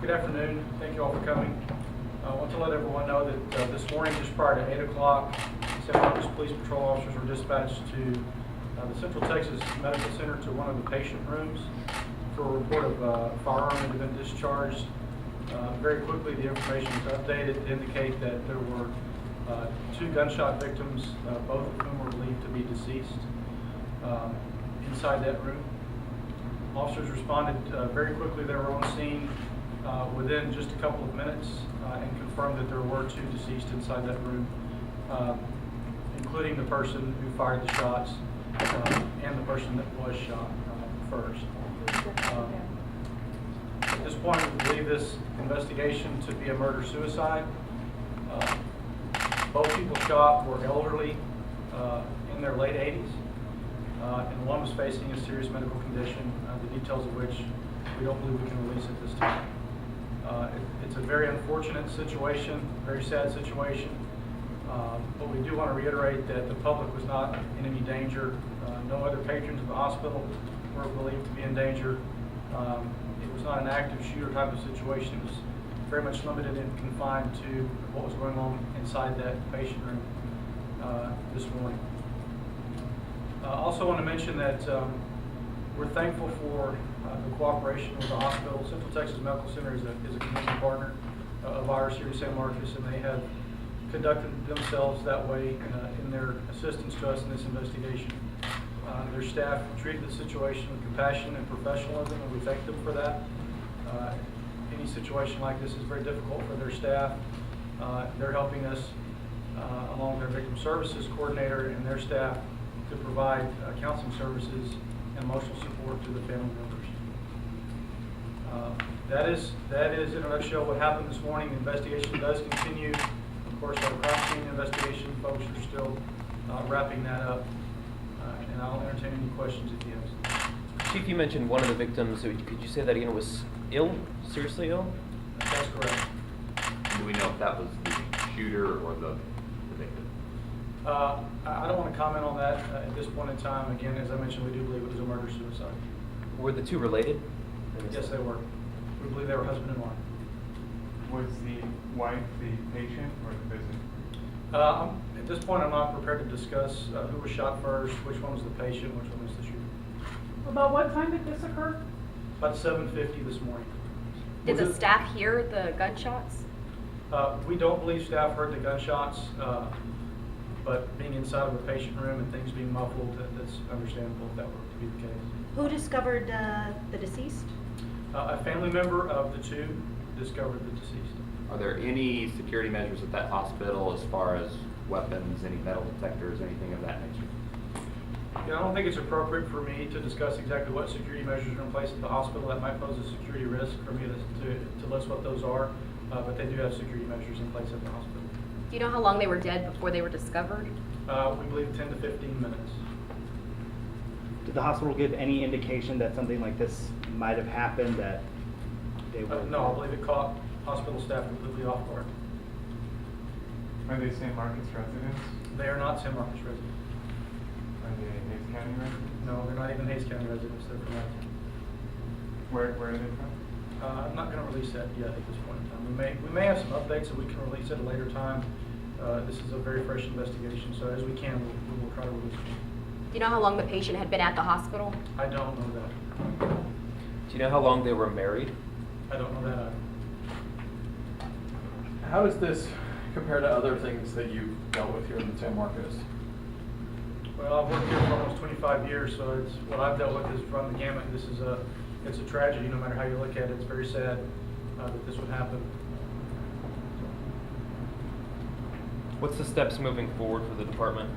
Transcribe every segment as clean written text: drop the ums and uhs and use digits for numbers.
Good afternoon. Thank you all for coming. I want to let everyone know that this morning, just prior to 8 o'clock, San Marcos Police Patrol officers were dispatched to the Central Texas Medical Center to one of the patient rooms for a report of a firearm that had been discharged. Very quickly, the information was updated to indicate that there were 2 gunshot victims, both of whom were believed to be deceased inside that room. Officers responded very quickly. They were on scene within just a couple of minutes and confirmed that there were 2 deceased inside that room, including the person who fired the shots and the person that was shot first. At this point, we believe this investigation to be a murder-suicide. Both people shot were elderly in their late 80s, and one was facing a serious medical condition, the details of which we don't believe we can release at this time. It's a very unfortunate situation, very sad situation, but we do want to reiterate that the public was not in any danger. No other patrons of the hospital were believed to be in danger. It was not an active shooter type of situation. It was very much limited and confined to what was going on inside that patient room this morning. I also want to mention that we're thankful for the cooperation with the hospital. Central Texas Medical Center is a community partner of ours here in San Marcos, and they have conducted themselves that way in their assistance to us in this investigation. Their staff treated the situation with compassion and professionalism, and we thank them for that. Any situation like this is very difficult for their staff. They're helping us, along with their victim services coordinator and their staff, to provide counseling services and emotional support to the family members. That is in a nutshell what happened this morning. The investigation does continue. Of course, our crime scene investigation folks are still wrapping that up, and I'll entertain any questions if you have. Chief, you mentioned one of the victims. Could you say that again? Was ill, seriously ill? That's correct. Do we know if that was the shooter or the victim? I don't want to comment on that at this point in time. Again, as I mentioned, we do believe it was a murder-suicide. Were the 2 related? Yes, they were. We believe they were husband and wife. Was the wife the patient or the visitor? At this point, I'm not prepared to discuss who was shot first, which one was the patient, which one was the shooter. About what time did this occur? About 7:50 this morning. Did the staff hear the gunshots? We don't believe staff heard the gunshots, but being inside of a patient room and things being muffled, that's understandable if that were to be the case. Who discovered the deceased? A family member of the 2 discovered the deceased. Are there any security measures at that hospital as far as weapons, any metal detectors, anything of that nature? Yeah, I don't think it's appropriate for me to discuss exactly what security measures are in place at the hospital. That might pose a security risk for me to list what those are, but they do have security measures in place at the hospital. Do you know how long they were dead before they were discovered? We believe 10 to 15 minutes. Did the hospital give any indication that something like this might have happened, that they were? No, I believe it caught hospital staff completely off guard. Are they San Marcos residents? They are not San Marcos residents. Are they Hays County residents? No, they're not even Hays County residents. They're from out of town. Where are they from? I'm not going to release that yet at this point in time. We may have some updates that we can release at a later time. This is a very fresh investigation, so as we can, we will try to release it. Do you know how long the patient had been at the hospital? I don't know that. Do you know how long they were married? I don't know that either. How does this compare to other things that you've dealt with here in San Marcos? Well, I've worked here for almost 25 years, so it's what I've dealt with is run the gamut. It's a tragedy, no matter how you look at it. It's very sad that this would happen. What's the steps moving forward for the department?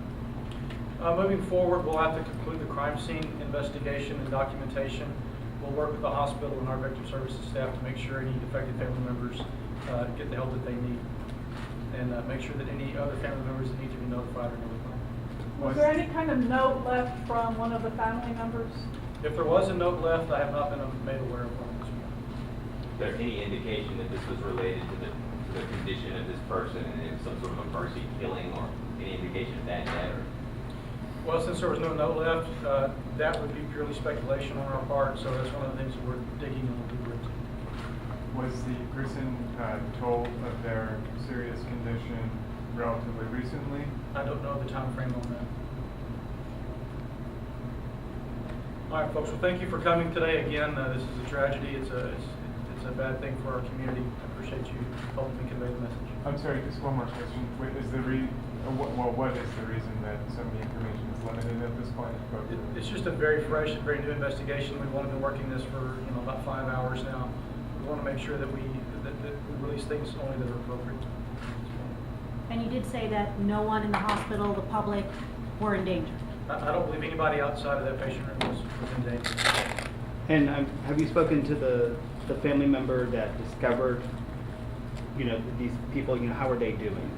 Moving forward, we'll have to conclude the crime scene investigation and documentation. We'll work with the hospital and our victim services staff to make sure any affected family members get the help that they need, and make sure that any other family members that need to be notified are notified. Was there any kind of note left from one of the family members? If there was a note left, I have not been made aware of one this morning. Is there any indication that this was related to the condition of this person and some sort of a mercy killing, or any indication of that yet? Well, since there was no note left, that would be purely speculation on our part, so that's one of the things that we're digging a little deeper into. Was the person told of their serious condition relatively recently? I don't know the time frame on that. All right, folks, well, thank you for coming today. Again, this is a tragedy. It's a bad thing for our community. I appreciate you helping me convey the message. I'm sorry, just one more question. What is the what is the reason that some of the information is limited at this point? It's just a very fresh and very new investigation. We've only been working this for about 5 hours now. We want to make sure that we release things only that are appropriate. And you did say that no one in the hospital, the public, were in danger. I don't believe anybody outside of that patient room was in danger. And have you spoken to the family member that discovered, these people, how are they doing?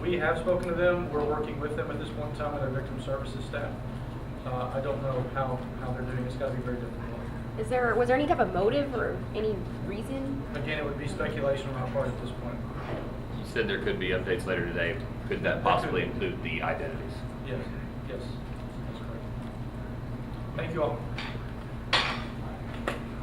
We have spoken to them. We're working with them at this point in time with our victim services staff. I don't know how they're doing. It's got to be very difficult. Was there any type of motive or any reason? Again, it would be speculation on our part at this point. You said there could be updates later today. Could that possibly include the identities? Yes, that's correct. Thank you all.